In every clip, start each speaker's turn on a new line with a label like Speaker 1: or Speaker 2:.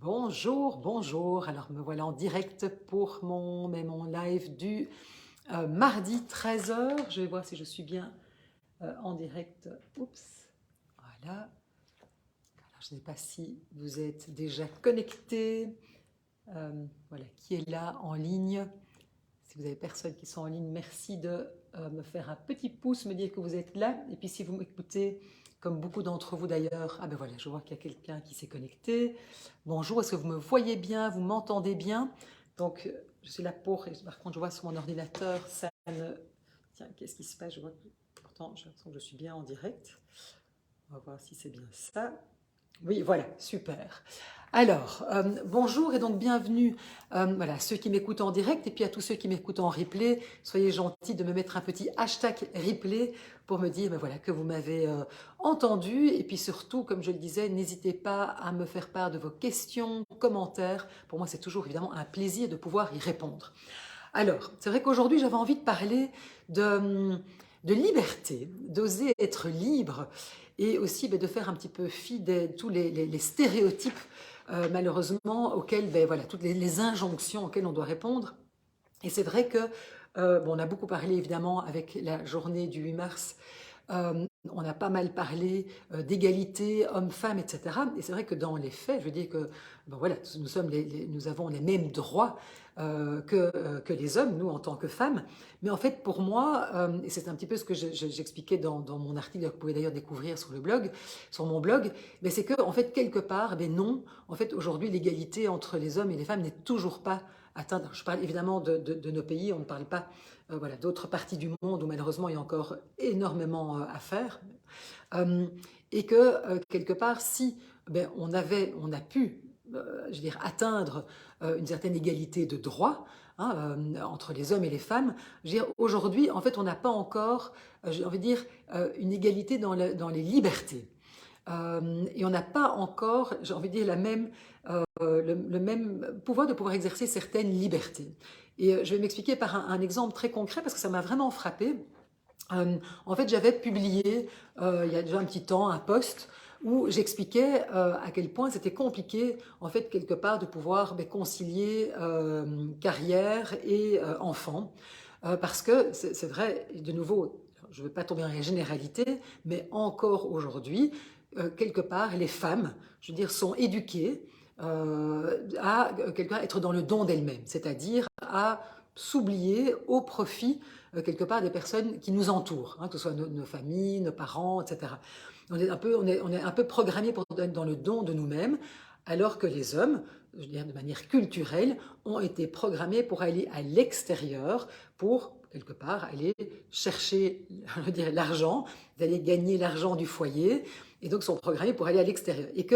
Speaker 1: Bonjour, bonjour. Alors me voilà en direct pour mon live du mardi 13 h. Je vais voir si je suis bien en direct. Oups, voilà. Alors, je ne sais pas si vous êtes déjà connectés. Voilà, qui est là en ligne. Si vous avez personne qui sont en ligne, merci de me faire un petit pouce, me dire que vous êtes là. Et puis si vous m'écoutez, comme beaucoup d'entre vous d'ailleurs, ah ben voilà, je vois qu'il y a quelqu'un qui s'est connecté. Bonjour, est-ce que vous me voyez bien, vous m'entendez bien? Donc je suis là pour, et par contre je vois sur mon ordinateur, ça ne... Tiens, qu'est-ce qui se passe? Je vois que pourtant j'ai l'impression que je suis bien en direct. On va voir si c'est bien ça. Oui, voilà, super. Alors, bonjour et donc bienvenue voilà, ceux qui m'écoutent en direct et puis à tous ceux qui m'écoutent en replay. Soyez gentils de me mettre un petit hashtag replay pour me dire ben voilà, que vous m'avez entendu. Et puis surtout, comme je le disais, n'hésitez pas à me faire part de vos questions, commentaires. Pour moi, c'est toujours évidemment un plaisir de pouvoir y répondre. Alors, c'est vrai qu'aujourd'hui, j'avais envie de parler de liberté, d'oser être libre et aussi de faire un petit peu fi de tous les stéréotypes, malheureusement, auxquels, voilà, toutes les injonctions auxquelles on doit répondre. Et c'est vrai que, bon, on a beaucoup parlé évidemment avec la journée du 8 mars. On a pas mal parlé d'égalité homme-femme, etc. Et c'est vrai que dans les faits, je veux dire que bon, voilà, nous avons les mêmes droits que les hommes, nous en tant que femmes. Mais en fait, pour moi, et c'est un petit peu ce que j'expliquais dans mon article, que vous pouvez d'ailleurs découvrir sur le blog, sur mon blog, mais c'est que en fait quelque part, ben non, en fait aujourd'hui l'égalité entre les hommes et les femmes n'est toujours pas atteinte. Je parle évidemment de nos pays, on ne parle pas voilà, d'autres parties du monde où malheureusement il y a encore énormément à faire. Euh, et que quelque part, si on a pu je veux dire, atteindre une certaine égalité de droits hein, entre les hommes et les femmes, aujourd'hui, en fait, on n'a pas encore, j'ai envie de dire, une égalité dans les libertés. Et on n'a pas encore, j'ai envie de dire, le même pouvoir de pouvoir exercer certaines libertés. Et je vais m'expliquer par un exemple très concret parce que ça m'a vraiment frappé. En fait, j'avais publié il y a déjà un petit temps un post où j'expliquais à quel point c'était compliqué, en fait, quelque part, de pouvoir concilier carrière et enfant. Parce que c'est vrai, de nouveau, je ne veux pas tomber dans les généralités, mais encore aujourd'hui, quelque part, les femmes, je veux dire, sont éduquées à quelqu'un être dans le don d'elles-mêmes, c'est-à-dire à s'oublier au profit quelque part des personnes qui nous entourent, hein, que ce soit nos familles, nos parents, etc. On est un peu programmé pour être dans le don de nous-mêmes, alors que les hommes, je veux dire de manière culturelle, ont été programmés pour aller à l'extérieur, pour quelque part aller chercher l'argent, d'aller gagner l'argent du foyer, et donc sont programmés pour aller à l'extérieur. Et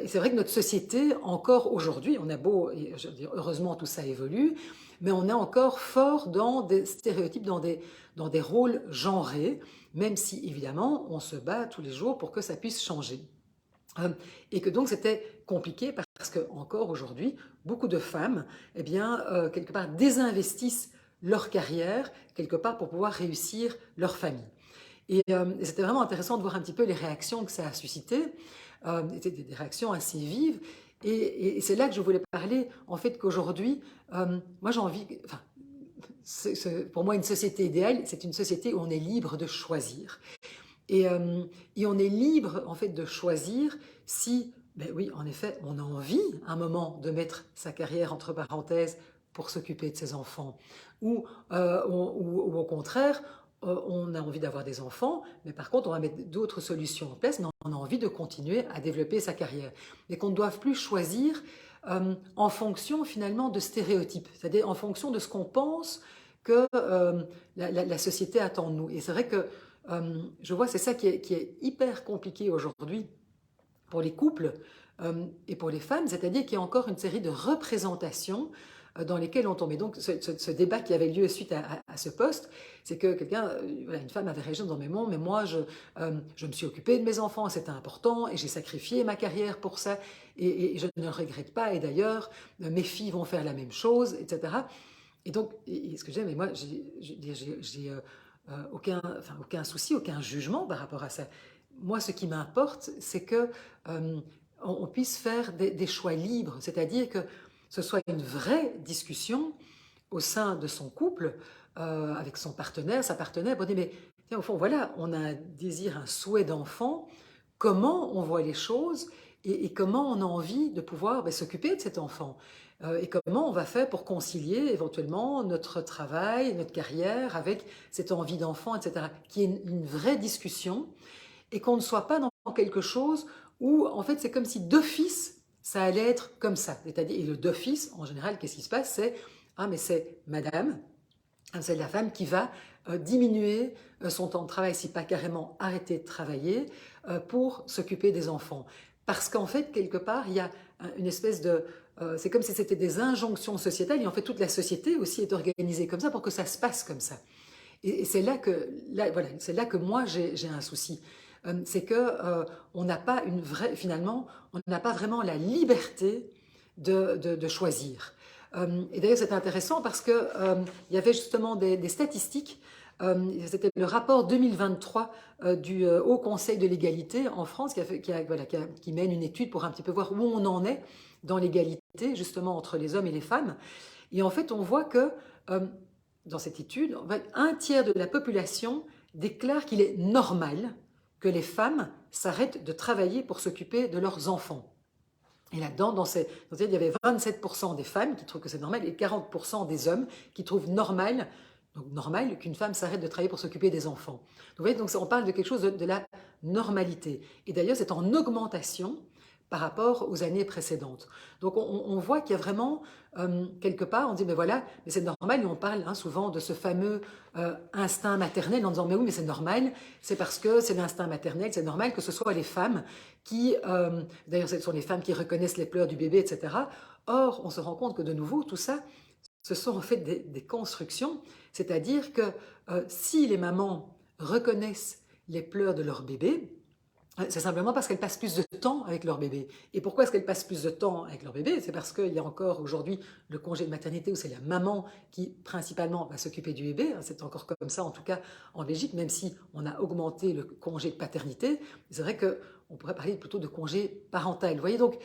Speaker 1: c'est vrai que notre société, encore aujourd'hui, on a beau, et je veux dire, heureusement tout ça évolue, mais on est encore fort dans des stéréotypes, dans des rôles genrés, même si évidemment on se bat tous les jours pour que ça puisse changer. Et que donc c'était compliqué parce que encore aujourd'hui, beaucoup de femmes, eh bien, quelque part, désinvestissent leur carrière, quelque part, pour pouvoir réussir leur famille. Et c'était vraiment intéressant de voir un petit peu les réactions que ça a suscité. C'était des réactions assez vives. Et c'est là que je voulais parler, en fait, qu'aujourd'hui, moi j'ai envie, enfin, pour moi, une société idéale, c'est une société où on est libre de choisir. Et on est libre, en fait, de choisir si, ben oui, en effet, on a envie, à un moment, de mettre sa carrière entre parenthèses pour s'occuper de ses enfants. Ou au contraire, on a envie d'avoir des enfants, mais par contre, on va mettre d'autres solutions en place, mais on a envie de continuer à développer sa carrière. Mais qu'on ne doive plus choisir en fonction, finalement, de stéréotypes, c'est-à-dire en fonction de ce qu'on pense que la société attend de nous. Et c'est vrai que je vois, c'est ça qui est hyper compliqué aujourd'hui pour les couples et pour les femmes, c'est-à-dire qu'il y a encore une série de représentations dans lesquelles on tombe. Et donc, ce débat qui avait lieu suite à ce poste, c'est que quelqu'un, voilà, une femme avait réagi dans mes mots, mais moi, je me suis occupée de mes enfants, c'était important, et j'ai sacrifié ma carrière pour ça, et je ne le regrette pas, et d'ailleurs, mes filles vont faire la même chose, etc. Et donc, ce que j'aime, et moi, j'ai aucun souci, aucun jugement par rapport à ça. Moi, ce qui m'importe, c'est que, on puisse faire des choix libres, c'est-à-dire que ce soit une vraie discussion au sein de son couple, avec son partenaire, sa partenaire, pour dire, mais tiens, au fond, voilà, on a un désir, un souhait d'enfant, comment on voit les choses et comment on a envie de pouvoir s'occuper de cet enfant. Et comment on va faire pour concilier éventuellement notre travail, notre carrière avec cette envie d'enfant, etc. Qu'il y ait une vraie discussion et qu'on ne soit pas dans quelque chose où, en fait, c'est comme si d'office, ça allait être comme ça. C'est-à-dire, et le d'office, en général, qu'est-ce qui se passe? C'est, ah, mais c'est madame, c'est la femme qui va diminuer son temps de travail, si pas carrément arrêter de travailler, pour s'occuper des enfants. Parce qu'en fait, quelque part, il y a une espèce de... c'est comme si c'était des injonctions sociétales, et en fait, toute la société aussi est organisée comme ça pour que ça se passe comme ça. Et c'est voilà, c'est là que moi j'ai un souci. C'est que on n'a pas une vraie, finalement, on n'a pas vraiment la liberté de choisir. Et d'ailleurs, c'est intéressant parce que il y avait justement des statistiques. C'était le rapport 2023 du Haut Conseil de l'égalité en France qui mène une étude pour un petit peu voir où on en est dans l'égalité justement entre les hommes et les femmes. Et en fait, on voit que dans cette étude, un tiers de la population déclare qu'il est normal que les femmes s'arrêtent de travailler pour s'occuper de leurs enfants. Et là-dedans, il y avait 27% des femmes qui trouvent que c'est normal et 40% des hommes qui trouvent normal, donc normal qu'une femme s'arrête de travailler pour s'occuper des enfants. Donc, vous voyez, donc on parle de quelque chose de la normalité. Et d'ailleurs, c'est en augmentation par rapport aux années précédentes. Donc on voit qu'il y a vraiment, quelque part, on dit, mais voilà, mais c'est normal, et on parle souvent de ce fameux instinct maternel en disant, mais oui, mais c'est normal, c'est parce que c'est l'instinct maternel, c'est normal que ce soit les femmes qui, d'ailleurs ce sont les femmes qui reconnaissent les pleurs du bébé, etc. Or, on se rend compte que de nouveau, tout ça, ce sont en fait des constructions, c'est-à-dire que si les mamans reconnaissent les pleurs de leur bébé, c'est simplement parce qu'elles passent plus de temps avec leur bébé. Et pourquoi est-ce qu'elles passent plus de temps avec leur bébé? C'est parce qu'il y a encore aujourd'hui le congé de maternité où c'est la maman qui principalement va s'occuper du bébé. C'est encore comme ça en tout cas en Belgique, même si on a augmenté le congé de paternité. C'est vrai qu'on pourrait parler plutôt de congé parental. Vous voyez donc,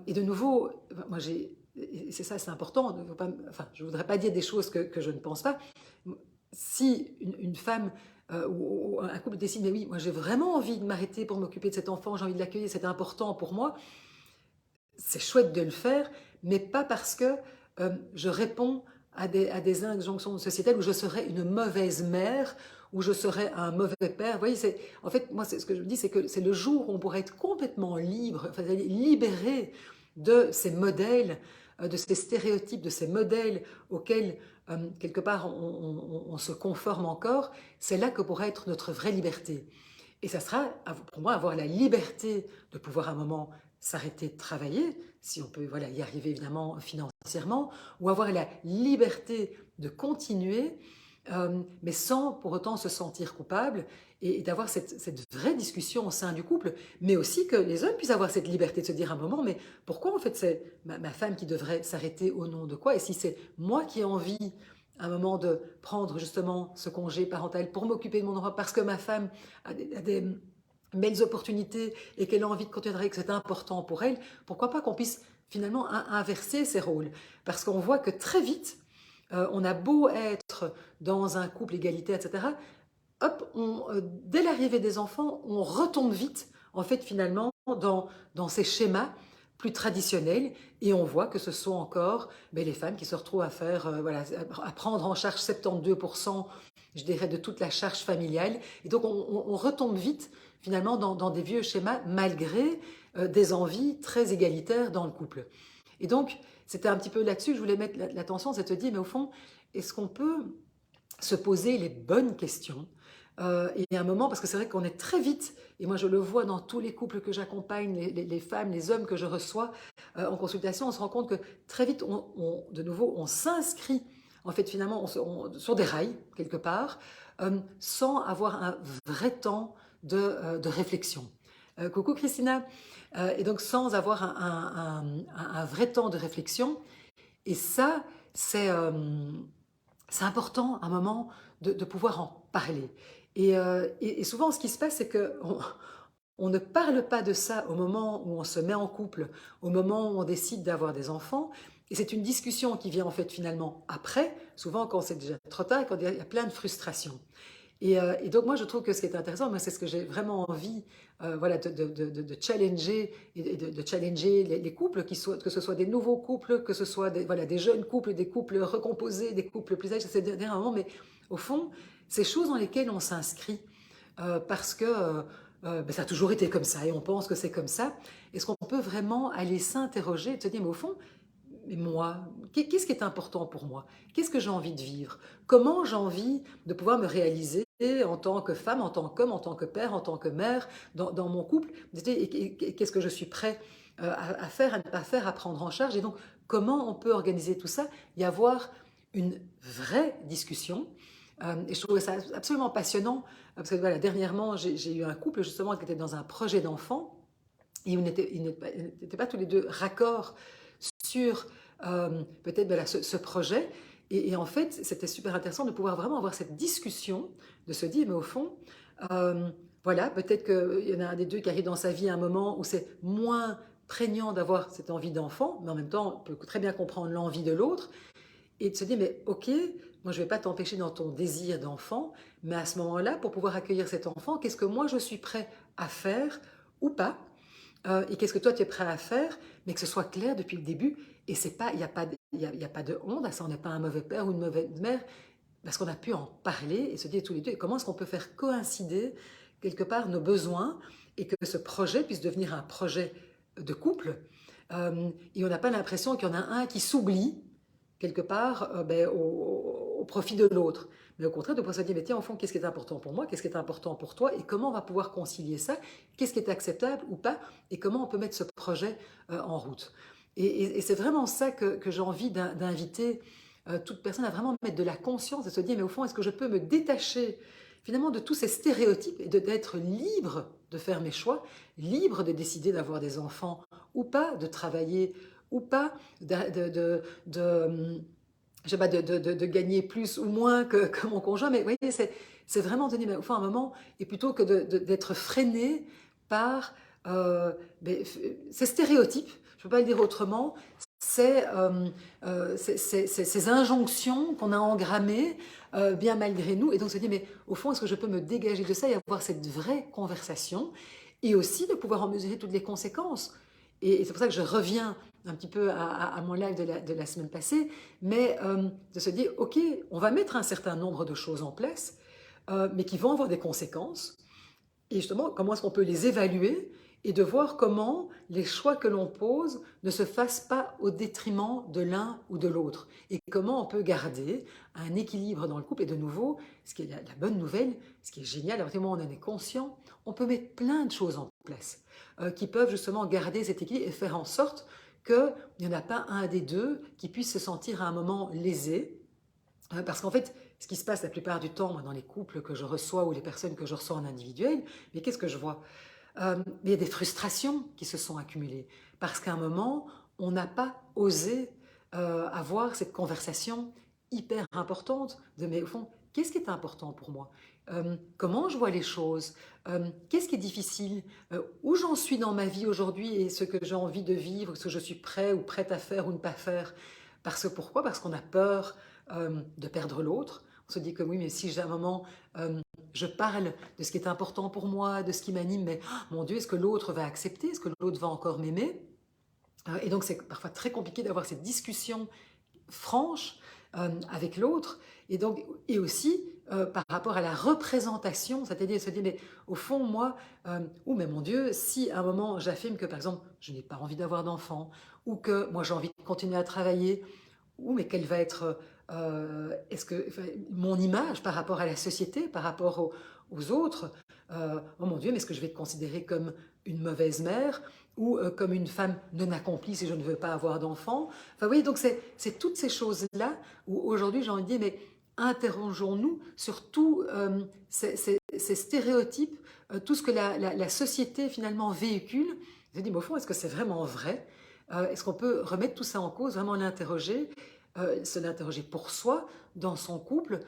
Speaker 1: et de nouveau, moi c'est ça, c'est important. Je ne voudrais pas dire des choses que je ne pense pas. Si une femme ou un couple décide, mais oui, moi j'ai vraiment envie de m'arrêter pour m'occuper de cet enfant, j'ai envie de l'accueillir, c'est important pour moi, c'est chouette de le faire, mais pas parce que je réponds à des injonctions sociétales où je serais une mauvaise mère, où je serais un mauvais père. Vous voyez, en fait, moi, ce que je me dis, c'est que c'est le jour où on pourrait être complètement libre, enfin, libéré de ces modèles, de ces stéréotypes, de ces modèles auxquels, quelque part, on se conforme encore. C'est là que pourrait être notre vraie liberté. Et ça sera, pour moi, avoir la liberté de pouvoir à un moment s'arrêter de travailler, si on peut voilà, y arriver évidemment financièrement, ou avoir la liberté de continuer, mais sans pour autant se sentir coupable, et d'avoir cette vraie discussion au sein du couple, mais aussi que les hommes puissent avoir cette liberté de se dire à un moment, mais pourquoi en fait c'est ma femme qui devrait s'arrêter au nom de quoi? Et si c'est moi qui ai envie à un moment de prendre justement ce congé parental pour m'occuper de mon enfant parce que ma femme a des belles opportunités et qu'elle a envie de continuer et que c'est important pour elle, pourquoi pas qu'on puisse finalement inverser ces rôles? Parce qu'on voit que très vite, on a beau être dans un couple égalitaire, etc., hop, dès l'arrivée des enfants, on retombe vite, en fait, finalement, dans ces schémas plus traditionnels, et on voit que ce sont encore les femmes qui se retrouvent à faire, voilà, à prendre en charge 72%, je dirais, de toute la charge familiale, et donc on retombe vite, finalement, dans des vieux schémas, malgré des envies très égalitaires dans le couple. Et donc, c'était un petit peu là-dessus que je voulais mettre l'attention, c'est de te dire, mais au fond, est-ce qu'on peut se poser les bonnes questions et à un moment, parce que c'est vrai qu'on est très vite, et moi je le vois dans tous les couples que j'accompagne, les femmes, les hommes que je reçois en consultation, on se rend compte que très vite, de nouveau, on s'inscrit, en fait finalement, sur des rails, quelque part, sans avoir un vrai temps de réflexion. Coucou Christina, et donc sans avoir un vrai temps de réflexion, et ça, c'est important à un moment de pouvoir en parler. Et souvent, ce qui se passe, c'est que on ne parle pas de ça au moment où on se met en couple, au moment où on décide d'avoir des enfants. Et c'est une discussion qui vient en fait finalement après, souvent quand c'est déjà trop tard, quand il y a plein de frustrations. Et donc moi je trouve que ce qui est intéressant, moi c'est ce que j'ai vraiment envie voilà, de challenger et de challenger les couples, que ce soit des nouveaux couples, que ce soit voilà, des jeunes couples, des couples recomposés, des couples plus âgés, c'est dernièrement, mais au fond, ces choses dans lesquelles on s'inscrit parce que ben, ça a toujours été comme ça et on pense que c'est comme ça. Est-ce qu'on peut vraiment aller s'interroger et se dire, mais au fond, mais moi, qu'est-ce qui est important pour moi? Qu'est-ce que j'ai envie de vivre? Comment j'ai envie de pouvoir me réaliser en tant que femme, en tant qu'homme, en tant que père, en tant que mère, dans mon couple? Et qu'est-ce que je suis prêt à faire, à ne pas faire, à prendre en charge? Et donc, comment on peut organiser tout ça? Y avoir une vraie discussion. Et je trouvais ça absolument passionnant, parce que voilà, dernièrement, j'ai eu un couple justement qui était dans un projet d'enfant, et ils n'étaient pas tous les deux raccords sur peut-être voilà, ce projet. Et en fait, c'était super intéressant de pouvoir vraiment avoir cette discussion, de se dire, mais au fond, voilà, peut-être qu'il y en a un des deux qui arrive dans sa vie à un moment où c'est moins prégnant d'avoir cette envie d'enfant, mais en même temps, on peut très bien comprendre l'envie de l'autre, et de se dire, mais ok, moi je ne vais pas t'empêcher dans ton désir d'enfant, mais à ce moment-là, pour pouvoir accueillir cet enfant, qu'est-ce que moi je suis prêt à faire ou pas? Et qu'est-ce que toi tu es prêt à faire, mais que ce soit clair depuis le début. Et c'est pas, il n'y a, pas de- il y a pas de honte à ça, on n'est pas un mauvais père ou une mauvaise mère, parce qu'on a pu en parler et se dire tous les deux, comment est-ce qu'on peut faire coïncider quelque part nos besoins et que ce projet puisse devenir un projet de couple. Et on n'a pas l'impression qu'il y en a un qui s'oublie quelque part ben, au profit de l'autre. Mais au contraire, de pouvoir se dire, mais tiens, au fond, qu'est-ce qui est important pour moi, qu'est-ce qui est important pour toi, et comment on va pouvoir concilier ça, qu'est-ce qui est acceptable ou pas, et comment on peut mettre ce projet en route. Et c'est vraiment ça que j'ai envie d'inviter toute personne à vraiment mettre de la conscience et se dire, mais au fond, est-ce que je peux me détacher finalement de tous ces stéréotypes et d'être libre de faire mes choix, libre de décider d'avoir des enfants ou pas, de travailler ou pas, je sais pas, de gagner plus ou moins que mon conjoint, mais vous voyez, c'est vraiment donner au fond un moment, et plutôt que d'être freiné par ben, ces stéréotypes, je ne peux pas le dire autrement, ces injonctions qu'on a engrammées bien malgré nous, et donc se dire, mais au fond, est-ce que je peux me dégager de ça et avoir cette vraie conversation, et aussi de pouvoir en mesurer toutes les conséquences. Et c'est pour ça que je reviens un petit peu à mon live de la semaine passée, mais de se dire, ok, on va mettre un certain nombre de choses en place, mais qui vont avoir des conséquences. Et justement, comment est-ce qu'on peut les évaluer et de voir comment les choix que l'on pose ne se fassent pas au détriment de l'un ou de l'autre. Et comment on peut garder un équilibre dans le couple. Et de nouveau, ce qui est la bonne nouvelle, ce qui est génial, à partir du moment où on en est conscient, on peut mettre plein de choses en place qui peuvent justement garder cet équilibre et faire en sorte qu'il n'y en a pas un des deux qui puisse se sentir à un moment lésé. Parce qu'en fait, ce qui se passe la plupart du temps, moi, dans les couples que je reçois ou les personnes que je reçois en individuel, mais qu'est-ce que je vois? Il y a des frustrations qui se sont accumulées parce qu'à un moment, on n'a pas osé avoir cette conversation hyper importante de mais au fond, qu'est-ce qui est important pour moi? Comment je vois les choses? Qu'est-ce qui est difficile? Où j'en suis dans ma vie aujourd'hui et ce que j'ai envie de vivre, ce que je suis prêt ou prête à faire ou ne pas faire? Parce que pourquoi? Parce qu'on a peur de perdre l'autre. On se dit que oui, mais si j'ai un moment je parle de ce qui est important pour moi, de ce qui m'anime, mais oh, mon Dieu, est-ce que l'autre va accepter? Est-ce que l'autre va encore m'aimer? Et donc c'est parfois très compliqué d'avoir cette discussion franche avec l'autre. Et donc, et aussi par rapport à la représentation, c'est-à-dire se dire, mais au fond, moi, ou mais mon Dieu, si à un moment j'affirme que par exemple, je n'ai pas envie d'avoir d'enfant, ou que moi j'ai envie de continuer à travailler, ou mais quelle va être est-ce que enfin, mon image par rapport à la société, par rapport aux autres, oh mon Dieu, mais est-ce que je vais être considérée comme une mauvaise mère ou comme une femme non accomplie si je ne veux pas avoir d'enfant? Enfin oui, donc c'est toutes ces choses-là où aujourd'hui j'ai envie de dire, mais interrogeons-nous sur tous ces stéréotypes, tout ce que la société finalement véhicule. Je dis, mais au fond, est-ce que c'est vraiment vrai? Est-ce qu'on peut remettre tout ça en cause, vraiment l'interroger, se l'interroger pour soi, dans son couple,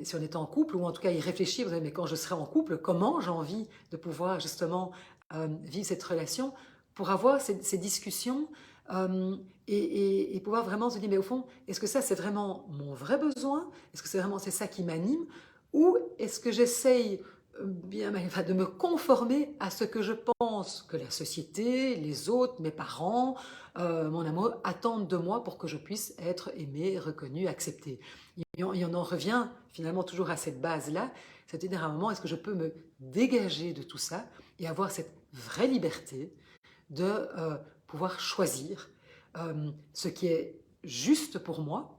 Speaker 1: si on est en couple, ou en tout cas y réfléchir, vous savez, mais quand je serai en couple, comment j'ai envie de pouvoir justement vivre cette relation pour avoir ces discussions et pouvoir vraiment se dire, mais au fond, est-ce que ça c'est vraiment mon vrai besoin? Est-ce que c'est vraiment c'est ça qui m'anime? Ou est-ce que j'essaye enfin, de me conformer à ce que je pense que la société, les autres, mes parents, mon amour attendent de moi pour que je puisse être aimé, reconnu, accepté. Et on en revient finalement toujours à cette base-là, c'est-à-dire à un moment, est-ce que je peux me dégager de tout ça et avoir cette vraie liberté de pouvoir choisir ce qui est juste pour moi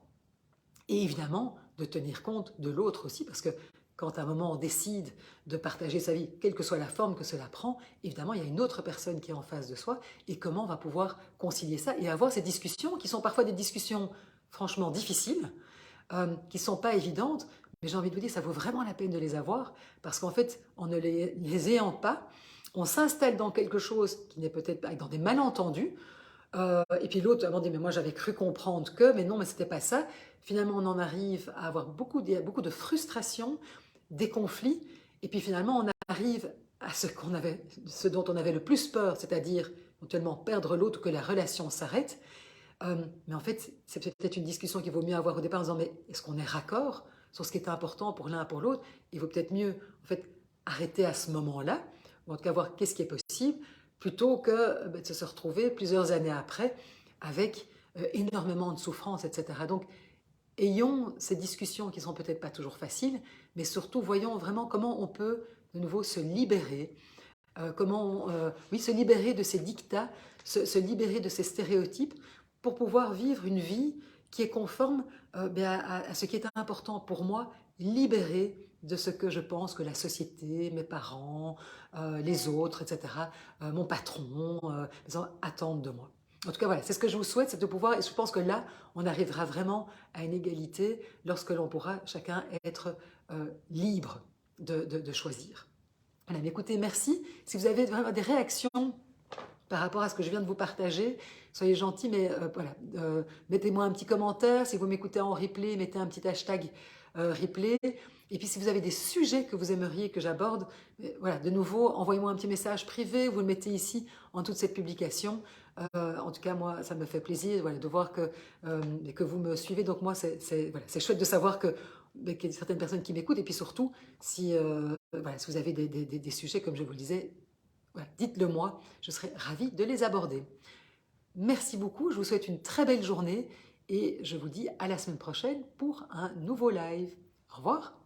Speaker 1: et évidemment de tenir compte de l'autre aussi, parce que quand à un moment on décide de partager sa vie, quelle que soit la forme que cela prend, évidemment il y a une autre personne qui est en face de soi et comment on va pouvoir concilier ça et avoir ces discussions qui sont parfois des discussions franchement difficiles, qui ne sont pas évidentes, mais j'ai envie de vous dire ça vaut vraiment la peine de les avoir parce qu'en fait en ne les ayant pas, on s'installe dans quelque chose qui n'est peut-être pas dans des malentendus. Et puis l'autre m'a dit, mais moi j'avais cru comprendre que, mais non, mais c'était pas ça. Finalement, on en arrive à avoir beaucoup de frustration, des conflits, et puis finalement, on arrive à ce dont on avait le plus peur, c'est-à-dire éventuellement perdre l'autre, que la relation s'arrête. Mais en fait, c'est peut-être une discussion qu'il vaut mieux avoir au départ en disant, mais est-ce qu'on est raccord sur ce qui est important pour l'un et pour l'autre? Il vaut peut-être mieux, en fait, arrêter à ce moment-là, ou en tout cas voir qu'est-ce qui est possible, plutôt que de se retrouver plusieurs années après avec énormément de souffrance, etc. Donc, ayons ces discussions qui sont peut-être pas toujours faciles, mais surtout voyons vraiment comment on peut de nouveau se libérer, oui, se libérer de ces dictats, se libérer de ces stéréotypes pour pouvoir vivre une vie qui est conforme à ce qui est important pour moi, libérée de ce que je pense que la société, mes parents, les autres, etc., mon patron, attendent de moi. En tout cas, voilà, c'est ce que je vous souhaite, c'est de pouvoir, et je pense que là, on arrivera vraiment à une égalité lorsque l'on pourra chacun être libre de choisir. Voilà, mais écoutez, merci. Si vous avez vraiment des réactions par rapport à ce que je viens de vous partager, soyez gentils, mais voilà, mettez-moi un petit commentaire. Si vous m'écoutez en replay, mettez un petit hashtag replay. Et puis si vous avez des sujets que vous aimeriez que j'aborde, voilà, de nouveau, envoyez-moi un petit message privé, vous le mettez ici en toute cette publication. En tout cas, moi, ça me fait plaisir voilà, de voir que vous me suivez. Donc moi, voilà, c'est chouette de savoir qu'il y a certaines personnes qui m'écoutent. Et puis surtout, si, voilà, si vous avez des sujets, comme je vous le disais, voilà, dites-le moi, je serai ravie de les aborder. Merci beaucoup, je vous souhaite une très belle journée et je vous dis à la semaine prochaine pour un nouveau live. Au revoir.